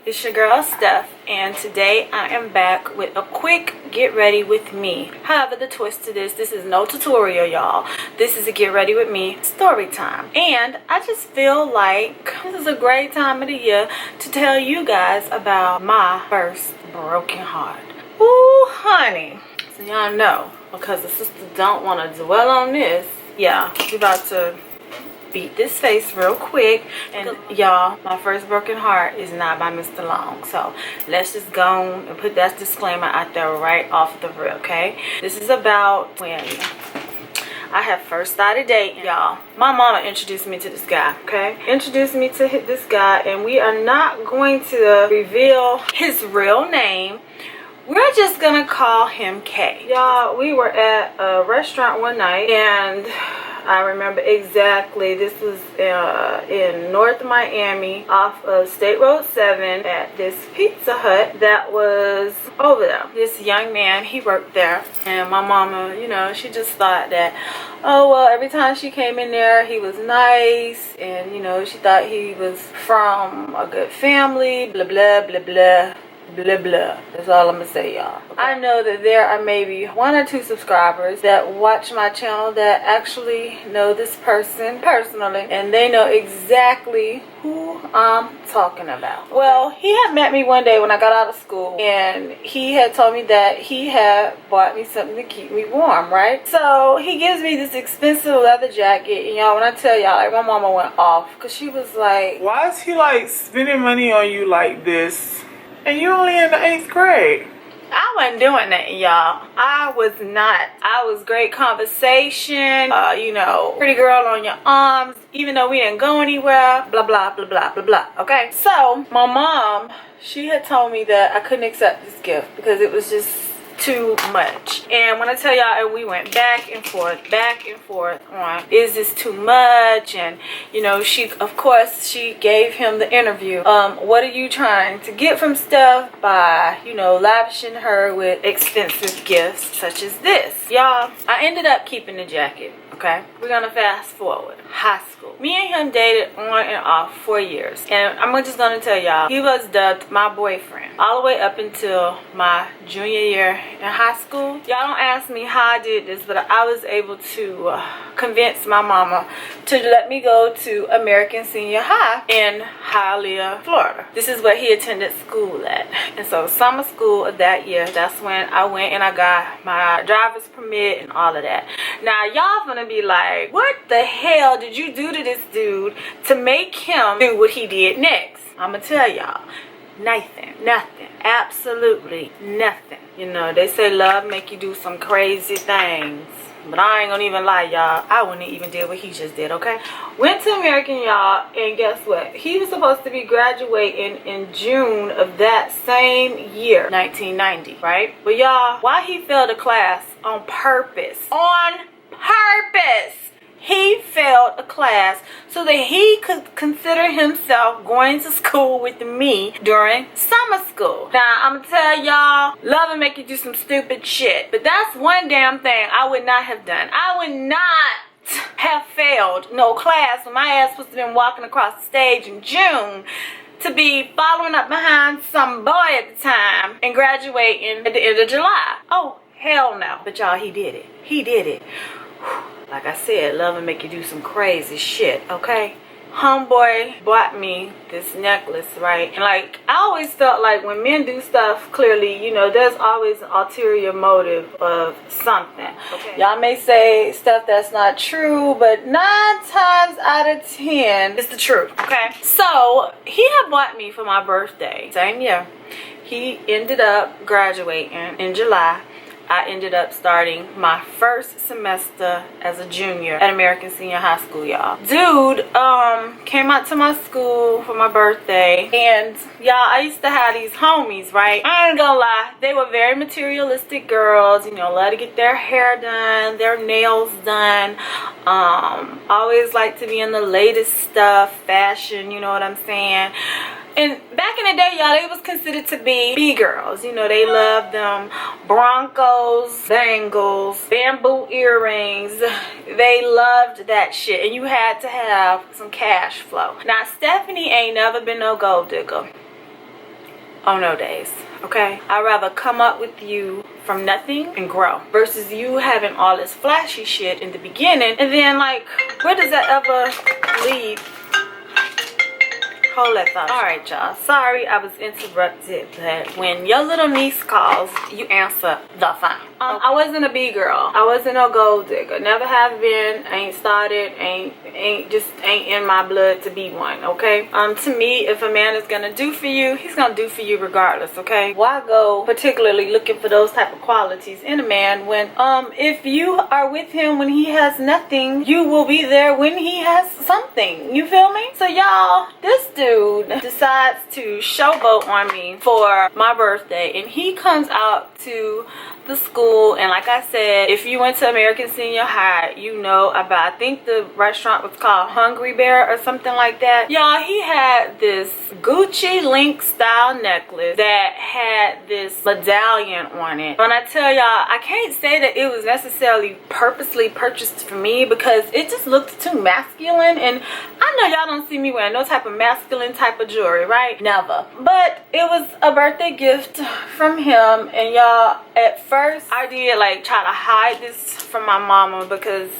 It's your girl Steph, and today I am back with a quick get ready with me. However, the twist to this is no tutorial, y'all. This is a get ready with me story time. And I just feel like this is a great time of the year to tell you guys about my first broken heart. Ooh, honey. So y'all know, because the sister don't want to dwell on this, yeah, we about to beat this face real quick. And y'all, my first broken heart is not by Mr. Long, so let's just go and put that disclaimer out there right off the rip, okay? This is about when I had first started dating, y'all. My mama introduced me to this guy, okay? Introduced me to this guy, and we are not going to reveal his real name. We're just gonna call him K. Y'all, we were at a restaurant one night, and I remember exactly, this was in North Miami off of State Road 7 at this Pizza Hut that was over there. This young man, he worked there, and my mama, you know, she just thought that, oh well, every time she came in there he was nice, and you know, she thought he was from a good family, blah blah blah blah blah blah. That's all I'm gonna say, y'all. Okay. I know that there are maybe 1 or 2 subscribers that watch my channel that actually know this person personally, and they know exactly who I'm talking about. Well, he had met me one day when I got out of school, and he had told me that he had bought me something to keep me warm, right? So he gives me this expensive leather jacket, and y'all, when I tell y'all, like, my mama went off, because she was like, why is he like spending money on you like this? And you only in the 8th grade. I wasn't doing that, y'all. I was not. I was great conversation, you know, pretty girl on your arms, even though we didn't go anywhere, blah, blah, blah, blah, blah, blah, okay? So, my mom, she had told me that I couldn't accept this gift because it was just too much. And when I tell y'all, and we went back and forth on, is this too much? And you know, she, of course, she gave him the interview. What are you trying to get from Steph by, you know, lavishing her with expensive gifts such as this? Y'all, I ended up keeping the jacket. Okay, we're gonna fast forward. High school. Me and him dated on and off for years, and I'm just gonna tell y'all, he was dubbed my boyfriend all the way up until my junior year in high school. Y'all don't ask me how I did this, but I was able to convince my mama to let me go to American Senior High in Hialeah, Florida. This is where he attended school at, and so summer school of that year, that's when I went and I got my driver's permit and all of that. Now y'all gonna be like, what the hell did you do to this dude to make him do what he did next? I'm gonna tell y'all, nothing, absolutely nothing. You know, they say love make you do some crazy things, but I ain't gonna even lie, y'all, I wouldn't even did what he just did, okay? Went to American, y'all, and guess what? He was supposed to be graduating in June of that same year, 1990, right? But y'all, why he failed a class on purpose? He failed a class so that he could consider himself going to school with me during summer school. Now, I'm gonna tell y'all, love and make you do some stupid shit, but that's one damn thing I would not have done. I would not have failed no class when my ass was been walking across the stage in June to be following up behind some boy at the time and graduating at the end of July. Oh, hell no. But y'all, he did it. He did it. Like I said, love and make you do some crazy shit, okay? Homeboy bought me this necklace, right? And like, I always felt like when men do stuff, clearly, you know, there's always an ulterior motive of something. Okay. Y'all may say stuff that's not true, but 9 times out of 10, it's the truth, okay? So, he had bought me for my birthday, same year. He ended up graduating in July. I ended up starting my first semester as a junior at American Senior High School, y'all. Dude came out to my school for my birthday, and y'all, I used to have these homies, right? I ain't gonna lie, they were very materialistic girls, you know, love to get their hair done, their nails done, always like to be in the latest stuff, fashion, you know what I'm saying? And back in the day, y'all, they was considered to be B-girls. You know, they loved them Broncos, bangles, bamboo earrings. They loved that shit. And you had to have some cash flow. Now, Stephanie ain't never been no gold digger. oh no days. Okay, I'd rather come up with you from nothing and grow versus you having all this flashy shit in the beginning and then like where does that ever lead? Hold that thought. All right, y'all, sorry I was interrupted, but when your little niece calls, you answer the phone. I wasn't a B girl. I wasn't no gold digger. Never have been. Ain't started. Ain't in my blood to be one. Okay. To me, if a man is gonna do for you, he's gonna do for you regardless. Okay. Why go particularly looking for those type of qualities in a man when if you are with him when he has nothing, you will be there when he has something. You feel me? So y'all, this dude decides to showboat on me for my birthday, and he comes out to the school, and like I said, if you went to American Senior High, you know about, I think the restaurant was called Hungry Bear or something like that. Y'all, he had this Gucci link style necklace that had this medallion on it. When I tell y'all, I can't say that it was necessarily purposely purchased for me because it just looked too masculine, and I know y'all don't see me wearing no type of masculine type of jewelry, right? Never. But it was a birthday gift from him, and y'all, at first I did like try to hide this from my mama because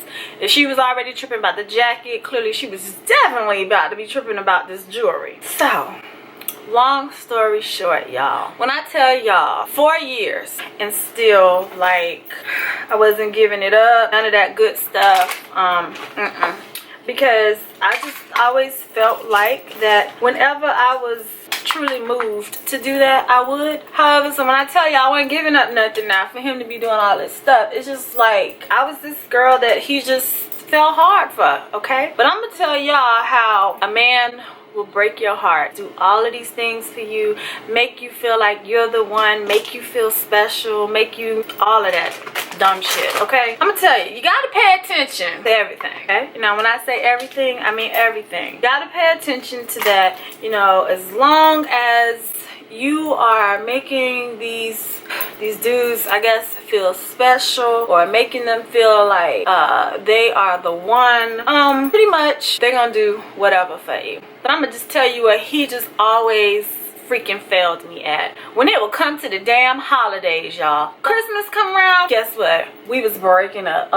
if she was already tripping about the jacket, clearly she was definitely about to be tripping about this jewelry. So long story short, y'all, when I tell y'all 4 years and still like I wasn't giving it up, none of that good stuff, because I just always felt like that whenever I was truly moved to do that, I would. However, so when I tell y'all I wasn't giving up nothing now for him to be doing all this stuff, it's just like I was this girl that he just fell hard for, okay? But I'm gonna tell y'all how a man will break your heart, do all of these things for you, make you feel like you're the one, make you feel special, make you all of that dumb shit, okay? I'm gonna tell you, you gotta pay attention to everything, okay? Now, when I say everything, I mean everything. You gotta pay attention to that, you know, as long as you are making these dudes, I guess, feel special or making them feel like they are the one, pretty much they're gonna do whatever for you. But I'm gonna just tell you what he just always freaking failed me at. When it would come to the damn holidays, y'all, Christmas come around, guess what? We was breaking up.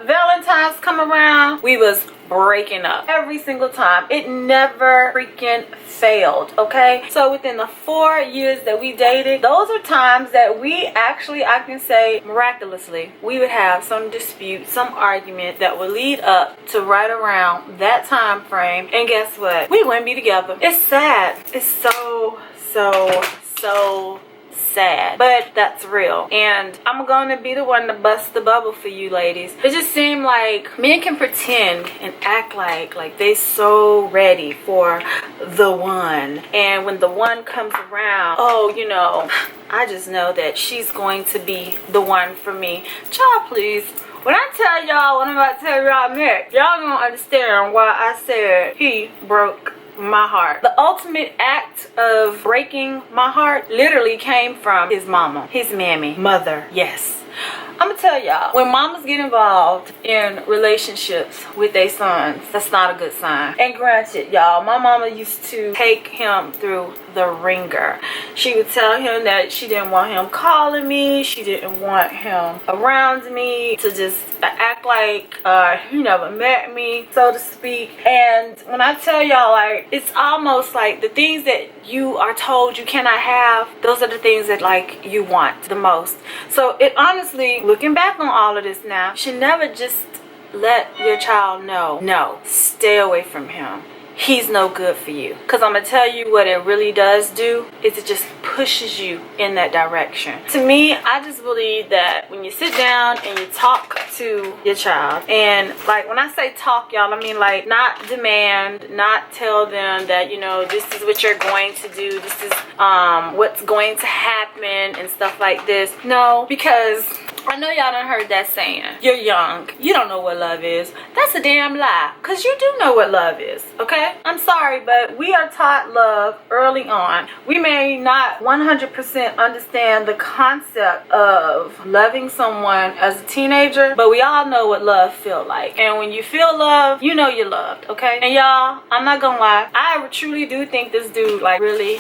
Valentine's come around, we was breaking up every single time. It never freaking failed, okay? So within the 4 years that we dated, those are times that we actually, I can say miraculously, we would have some dispute, some argument that would lead up to right around that time frame, and guess what? We wouldn't be together. It's sad. It's so sad, but that's real, and I'm gonna be the one to bust the bubble for you ladies. It just seemed like men can pretend and act like they so ready for the one, and when the one comes around, oh, you know, I just know that she's going to be the one for me. Child, please, when I tell y'all what I'm about to tell y'all next, y'all gonna understand why I said he broke my heart. The ultimate act of breaking my heart literally came from his mama, his mammy, mother. Yes, I'm gonna tell y'all, when mamas get involved in relationships with their sons, that's not a good sign. And granted, y'all, my mama used to take him through the ringer. She would tell him that she didn't want him calling me, she didn't want him around me, to just act like he never met me, so to speak. And when I tell y'all, like, it's almost like the things that you are told you cannot have, those are the things that like you want the most. So it honestly, looking back on all of this now, you should never just let your child know, no, stay away from him. He's no good for you. Because I'm going to tell you what it really does do is it just pushes you in that direction. To me, I just believe that when you sit down and you talk to your child, and like when I say talk, y'all, I mean like not demand, not tell them that, you know, this is what you're going to do, this is what's going to happen and stuff like this. No, because I know y'all done heard that saying, you're young, you don't know what love is. That's a damn lie, because you do know what love is, okay? I'm sorry, but we are taught love early on. We may not 100% understand the concept of loving someone as a teenager, but we all know what love feel like. And when you feel love, you know you're loved, okay? And y'all, I'm not gonna lie, I truly do think this dude like really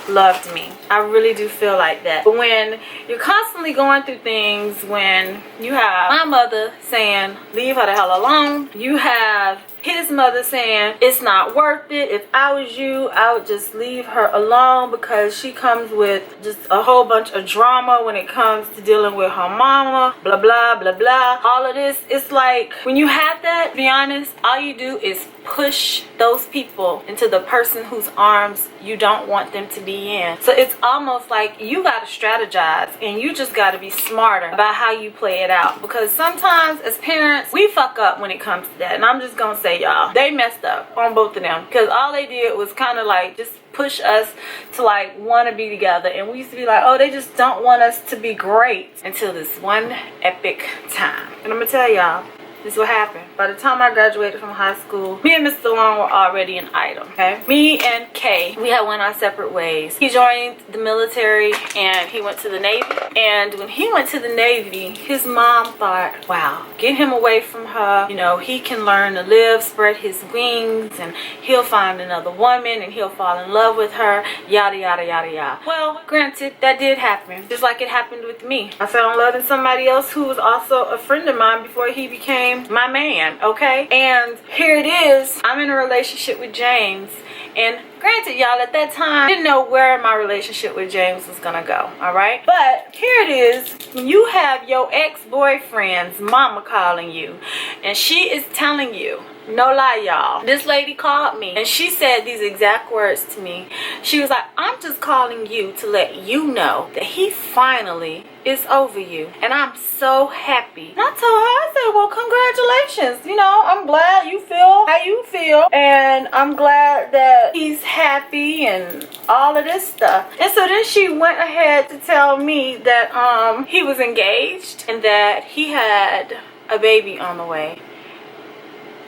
loved me. I really do feel like that. But when you're constantly going through things, when you have my mother saying leave her the hell alone, you have his mother saying it's not worth it. If I was you, I would just leave her alone because she comes with just a whole bunch of drama when it comes to dealing with her mama, blah blah blah blah. All of this, it's like when you have that, to be honest, all you do is push those people into the person whose arms you don't want them to be in. So it's almost like you gotta strategize and you just gotta be smarter about how you play it out, because sometimes as parents we fuck up when it comes to that. And I'm just gonna say, y'all, they messed up on both of them, because all they did was kind of like just push us to like want to be together, and we used to be like, oh, they just don't want us to be great, until this one epic time. And I'm gonna tell y'all, this is what happened. By the time I graduated from high school, me and Mr. Long were already an item, okay? Me and Kay, we had went our separate ways. He joined the military and he went to the Navy. And when he went to the Navy, his mom thought, wow, get him away from her. You know, he can learn to live, spread his wings, and he'll find another woman and he'll fall in love with her, yada, yada, yada, yada. Well, granted, that did happen. Just like it happened with me. I fell in love with somebody else who was also a friend of mine before he became my man, okay? And here it is, I'm in a relationship with James, and granted, y'all, at that time I didn't know where my relationship with James was gonna go, all right? But here it is, when you have your ex-boyfriend's mama calling you and she is telling you, no lie, y'all, this lady called me and she said these exact words to me. She was like, I'm just calling you to let you know that he finally is over you, and I'm so happy. And I told her, I said, well, congratulations, you know, I'm glad you feel how you feel, and I'm glad that he's happy and all of this stuff. And so then she went ahead to tell me that he was engaged and that he had a baby on the way.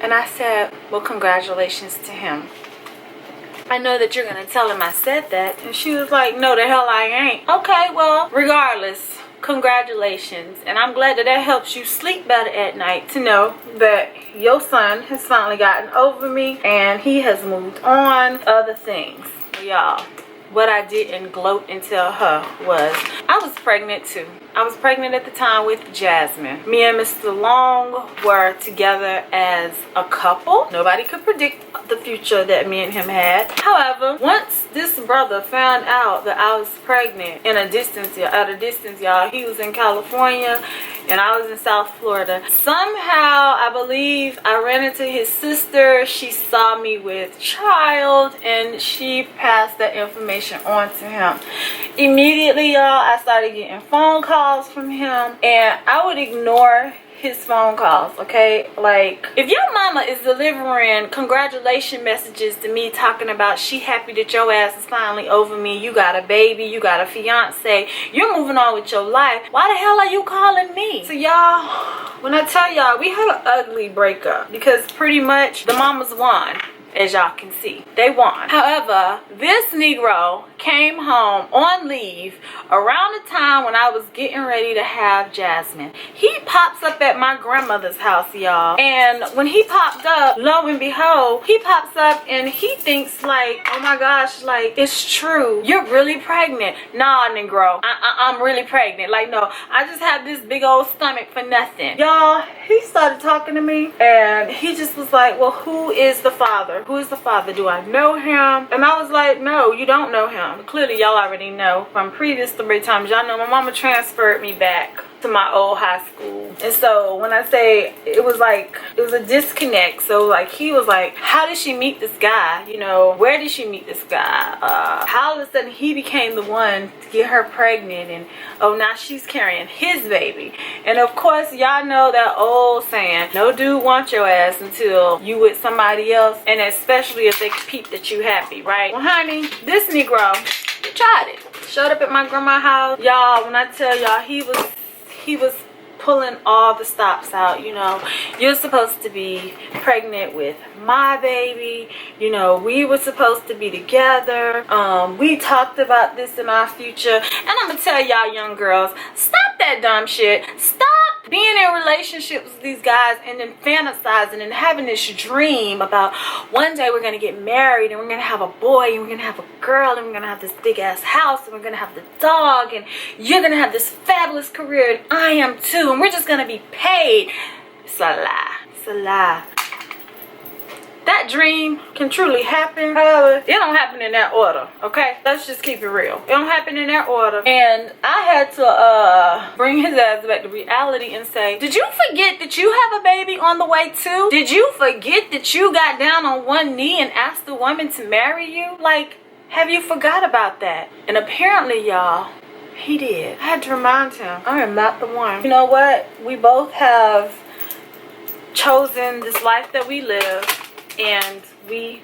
And I said, well, congratulations to him. I know that you're gonna tell him I said that. And she was like, no, the hell I ain't. Okay, well, regardless, congratulations. And I'm glad that that helps you sleep better at night, to know that your son has finally gotten over me and he has moved on to other things. Y'all, what I didn't gloat and tell her was I was pregnant too. I was pregnant at the time with Jasmine. Me and Mr. Long were together as a couple. Nobody could predict the future that me and him had. However, once this brother found out that I was pregnant at a distance, y'all, he was in California and I was in South Florida. Somehow, I believe I ran into his sister. She saw me with child and she passed that information on to him. Immediately, y'all, I started getting phone calls from him, and I would ignore his phone calls, okay? Like, if your mama is delivering congratulation messages to me talking about she happy that your ass is finally over me, you got a baby, you got a fiance, you're moving on with your life, why the hell are you calling me? So y'all, when I tell y'all, we had an ugly breakup because pretty much the mamas won. As y'all can see, they won. However, this Negro came home on leave around the time when I was getting ready to have Jasmine. He pops up at my grandmother's house, y'all. And when he popped up, lo and behold, he pops up and he thinks like, oh my gosh, like, it's true. You're really pregnant. Nah, Negro, I'm really pregnant. Like, no, I just have this big old stomach for nothing. Y'all, he started talking to me and he just was like, well, who is the father? Who is the father? Do I know him? And I was like, no, you don't know him. Clearly, y'all already know from previous story times. Y'all know my mama transferred me back to my old high school. And so when I say it was like, it was a disconnect. So like he was like, how did she meet this guy? You know, where did she meet this guy? How all of a sudden he became the one to get her pregnant, and oh, now she's carrying his baby. And of course, y'all know that old saying, no dude wants your ass until you with somebody else, and especially if they peep that you happy, right? Well, honey, this Negro, he tried it. Showed up at my grandma's house. Y'all, when I tell y'all, he was pulling all the stops out. You know, you're supposed to be pregnant with my baby. You know, we were supposed to be together. We talked about this in our future. And I'm gonna tell y'all young girls, stop that dumb shit. Stop being in relationships with these guys and then fantasizing and having this dream about one day we're gonna get married and we're gonna have a boy and we're gonna have a girl and we're gonna have this big ass house and we're gonna have the dog and you're gonna have this fabulous career and I am too and we're just gonna be paid. It's a lie. It's a lie. That dream can truly happen. However, it don't happen in that order, okay? Let's just keep it real. It don't happen in that order. And I had to bring his ass back to reality and say, did you forget that you have a baby on the way too? Did you forget that you got down on one knee and asked the woman to marry you? Like, have you forgot about that? And apparently, y'all, he did. I had to remind him, I am not the one. You know what? We both have chosen this life that we live. And we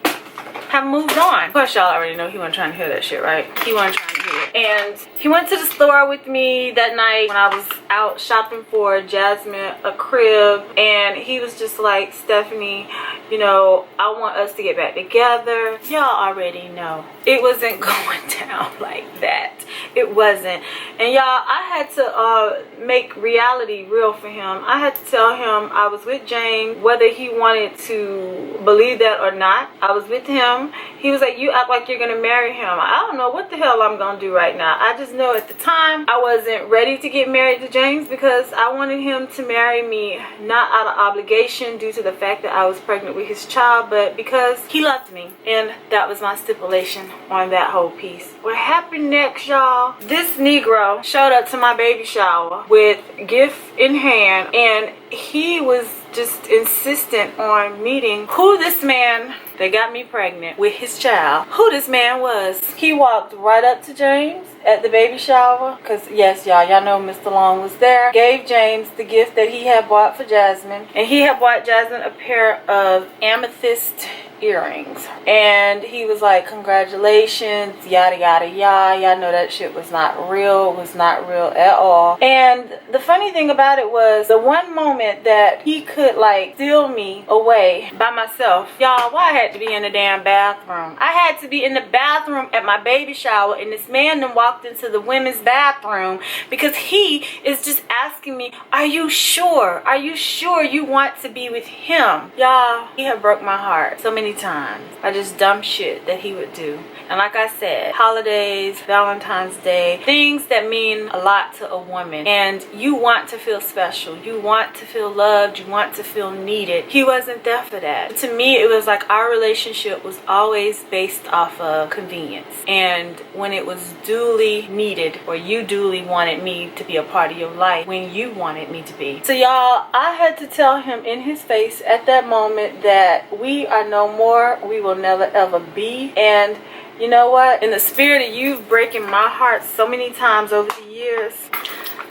have moved on. Of course, y'all already know he wasn't trying to hear that shit, right? He wasn't trying to hear it. And he went to the store with me that night when I was out shopping for Jasmine a crib. And he was just like, Stephanie, you know, I want us to get back together. Y'all already know. It wasn't going down like that. It wasn't. And y'all, I had to make reality real for him. I had to tell him I was with James, whether he wanted to believe that or not. I was with him. He was like, you act like you're gonna marry him. I don't know what the hell I'm gonna do right now. I just know at the time I wasn't ready to get married to James because I wanted him to marry me not out of obligation due to the fact that I was pregnant with his child, but because he loved me. And that was my stipulation on that whole piece. What happened next, y'all? This Negro showed up to my baby shower with gift in hand, and he was just insistent on meeting who this man that got me pregnant with his child, who this man was. He walked right up to James at the baby shower, because yes, y'all know Mr. Long was there, gave James the gift that he had bought for Jasmine, and he had bought Jasmine a pair of amethyst earrings, and he was like, congratulations, yada yada yada. Y'all know that shit was not real. It was not real at all. And the funny thing about it was the one moment that he could like steal me away by myself, y'all, why I had to be in the damn bathroom. I had to be in the bathroom at my baby shower, and this man then walked into the women's bathroom because he is just asking me, are you sure? Are you sure you want to be with him? Y'all, he had broke my heart so many times by just dumb shit that he would do. And like I said, holidays, Valentine's Day, things that mean a lot to a woman, and you want to feel special, you want to feel loved, you want to feel needed. He wasn't there for that. To me, it was like our relationship was always based off of convenience, and when it was duly needed, or you duly wanted me to be a part of your life when you wanted me to be. So y'all, I had to tell him in his face at that moment that we are no more, we will never ever be. And you know what? In the spirit of you breaking my heart so many times over the years,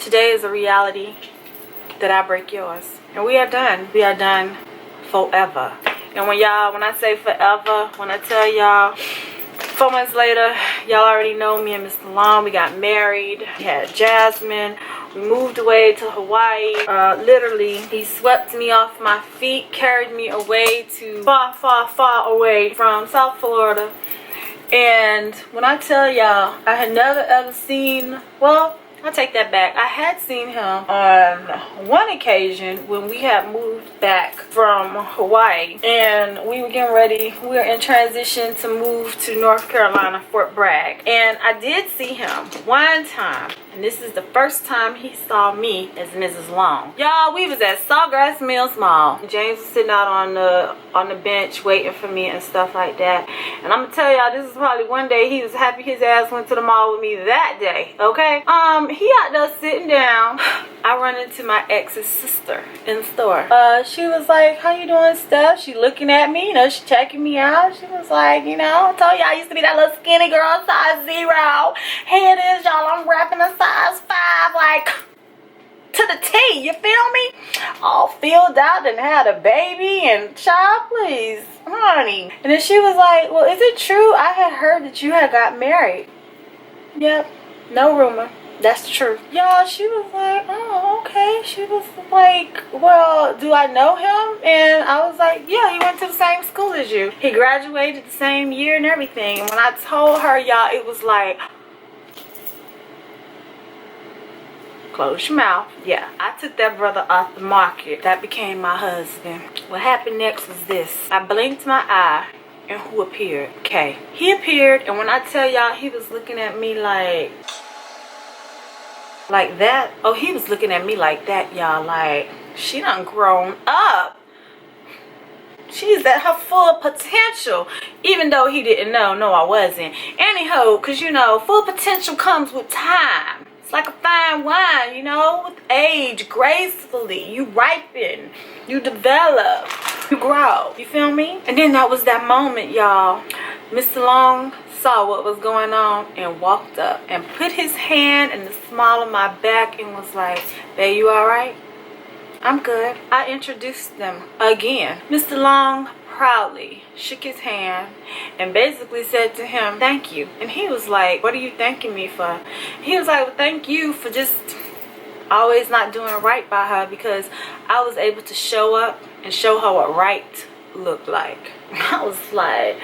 today is a reality that I break yours. And we are done. We are done forever. And when I say forever, when I tell y'all, 4 months later, y'all already know me and Mr. Long, we got married. We had Jasmine. We moved away to Hawaii. Literally, he swept me off my feet, carried me away to far, far, far away from South Florida. And when I tell y'all, I had never ever seen, well, I'll take that back. I had seen him on one occasion when we had moved back from Hawaii, and we were getting ready. We were in transition to move to North Carolina, Fort Bragg. And I did see him one time, and this is the first time he saw me as Mrs. Long. Y'all, we was at Sawgrass Mills Mall. James was sitting out on the bench waiting for me and stuff like that. And I'm gonna tell y'all, this is probably one day he was happy his ass went to the mall with me that day, okay? He out there sitting down. I run into my ex's sister in the store. She was like, how you doing, Steph? She looking at me, you know, she checking me out. She was like, you know, I told y'all I used to be that little skinny girl, size 0. Here it is, y'all, I'm rapping a size 5, like, to the T, you feel me? All filled out and had a baby, and child, please, honey. And then she was like, well, is it true? I had heard that you had got married. Yep, no rumor. That's the truth. Y'all, she was like, oh, okay. She was like, well, do I know him? And I was like, yeah, he went to the same school as you. He graduated the same year and everything. And when I told her, y'all, it was like, Close your mouth. Yeah, I took that brother off the market. That became my husband. What happened next was this. I blinked my eye, and who appeared? Kay. He appeared, and when I tell y'all, he was looking at me like that. Oh, he was looking at me like that, y'all. Like, she done grown up. She's at her full potential. Even though he didn't know. No, I wasn't. Anyhow, because, you know, full potential comes with time. It's like a fine wine, you know, with age, gracefully. You ripen, you develop, you grow. You feel me? And then that was that moment, y'all. Mr. Long saw what was going on and walked up and put his hand in the small of my back and was like, babe, you all right? I'm good. I introduced them again. Mr. Long proudly shook his hand and basically said to him, thank you. And he was like, what are you thanking me for? He was like, well, thank you for just always not doing right by her, because I was able to show up and show her what right looked like. I was like,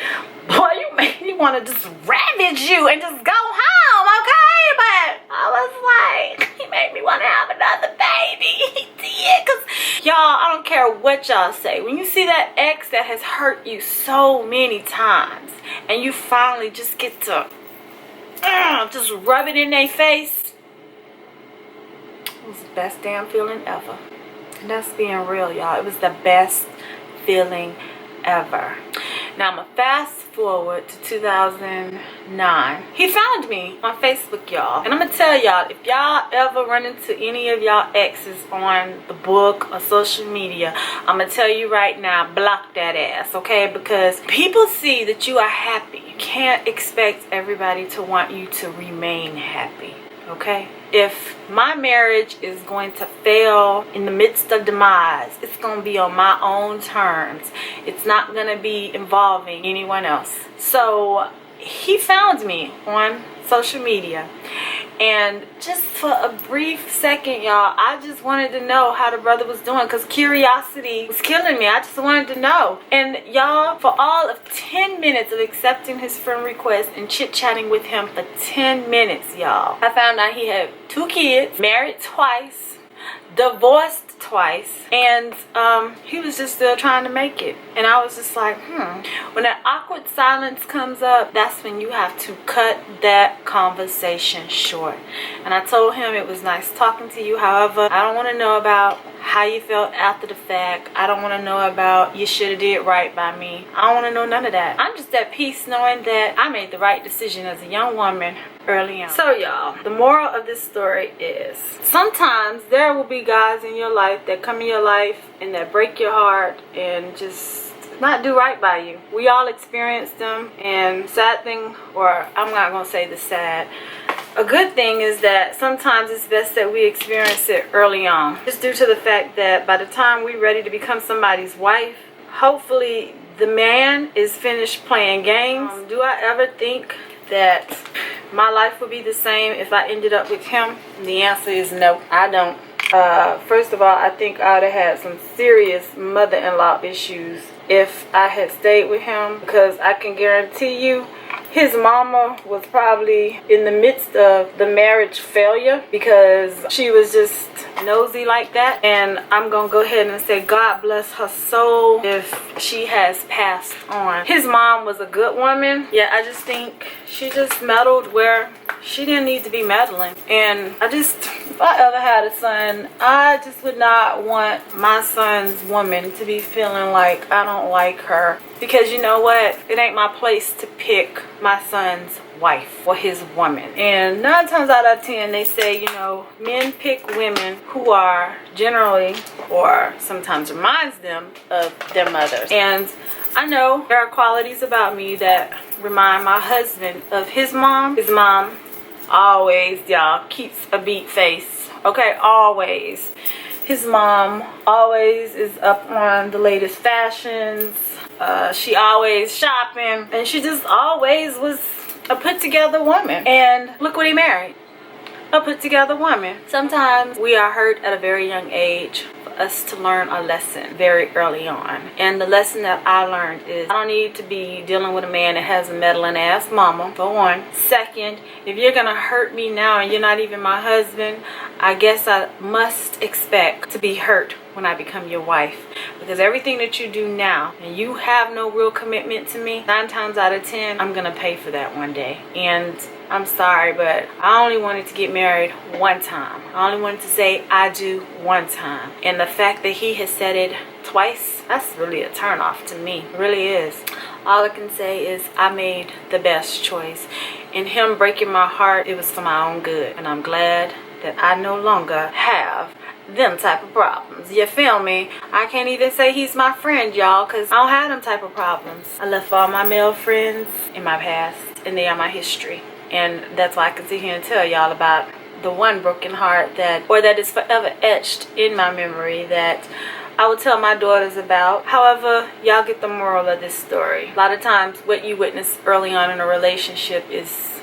boy, you made me want to just ravage you and just go home, okay? But I was like, he made me want to have another baby. He did, because y'all, I don't care what y'all say. When you see that ex that has hurt you so many times and you finally just get to just rub it in their face, it was the best damn feeling ever. And that's being real, y'all. It was the best feeling ever. Now I'm gonna fast forward to 2009. He found me on Facebook, y'all, and I'm gonna tell y'all, if y'all ever run into any of y'all exes on the book or social media, I'm gonna tell you right now, block that ass, okay? Because people see that you are happy. You can't expect everybody to want you to remain happy, okay? If my marriage is going to fail in the midst of demise, it's going to be on my own terms. It's not going to be involving anyone else. So he found me on social media, and just for a brief second, y'all, I just wanted to know how the brother was doing, because curiosity was killing me. I just wanted to know. And y'all, for all of 10 minutes of accepting his friend request and chit-chatting with him for 10 minutes, y'all, I found out he had 2 kids, married twice, divorced twice, and he was just still trying to make it. And I was just like, when that awkward silence comes up, that's when you have to cut that conversation short. And I told him it was nice talking to you, however, I don't want to know about how you felt after the fact. I don't want to know about you should have did right by me. I don't want to know none of that. I'm just at peace knowing that I made the right decision as a young woman early on. So y'all, the moral of this story is, sometimes there will be guys in your life that come in your life and that break your heart and just not do right by you. We all experience them, and sad thing, or I'm not gonna say the sad, a good thing is that sometimes it's best that we experience it early on, just due to the fact that by the time we're ready to become somebody's wife, hopefully the man is finished playing games. Do I ever think that my life would be the same if I ended up with him? The answer is no, I don't. First of all, I think I would have had some serious mother-in-law issues if I had stayed with him, because I can guarantee you his mama was probably in the midst of the marriage failure, because she was just nosy like that. And I'm gonna go ahead and say God bless her soul if she has passed on. His mom was a good woman. Yeah, I just think she just meddled where she didn't need to be meddling. And if I ever had a son, I just would not want my son's woman to be feeling like I don't like her, because you know what, it ain't my place to pick my son's wife or his woman. And 9 times out of 10 they say, you know, men pick women who are generally, or sometimes reminds them of their mothers. And I know there are qualities about me that remind my husband of his mom. His mom always, y'all, keeps a beat face, okay? Always. His mom always is up on the latest fashions. She always shopping, and she just always was a put together woman. And look what he married. a put together woman. Sometimes we are hurt at a very young age for us to learn a lesson very early on. And the lesson that I learned is I don't need to be dealing with a man that has a meddling ass mama, for one. Second, if you're gonna hurt me now and you're not even my husband, I guess I must expect to be hurt when I become your wife. Because everything that you do now and you have no real commitment to me, 9 times out of 10 I'm gonna pay for that one day. And I'm sorry, but I only wanted to get married one time. I only wanted to say I do one time. And the fact that he has said it twice, that's really a turn off to me. It really is. All I can say is I made the best choice. And him breaking my heart, it was for my own good. And I'm glad that I no longer have them type of problems. You feel me? I can't even say he's my friend, y'all, because I don't have them type of problems. I left all my male friends in my past, and they are my history. And that's why I can sit here and tell y'all about the one broken heart that is forever etched in my memory that I would tell my daughters about. However, y'all get the moral of this story. A lot of times what you witness early on in a relationship is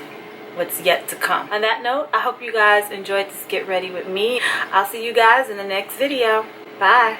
what's yet to come. On that note, I hope you guys enjoyed this Get Ready With Me. I'll see you guys in the next video. Bye.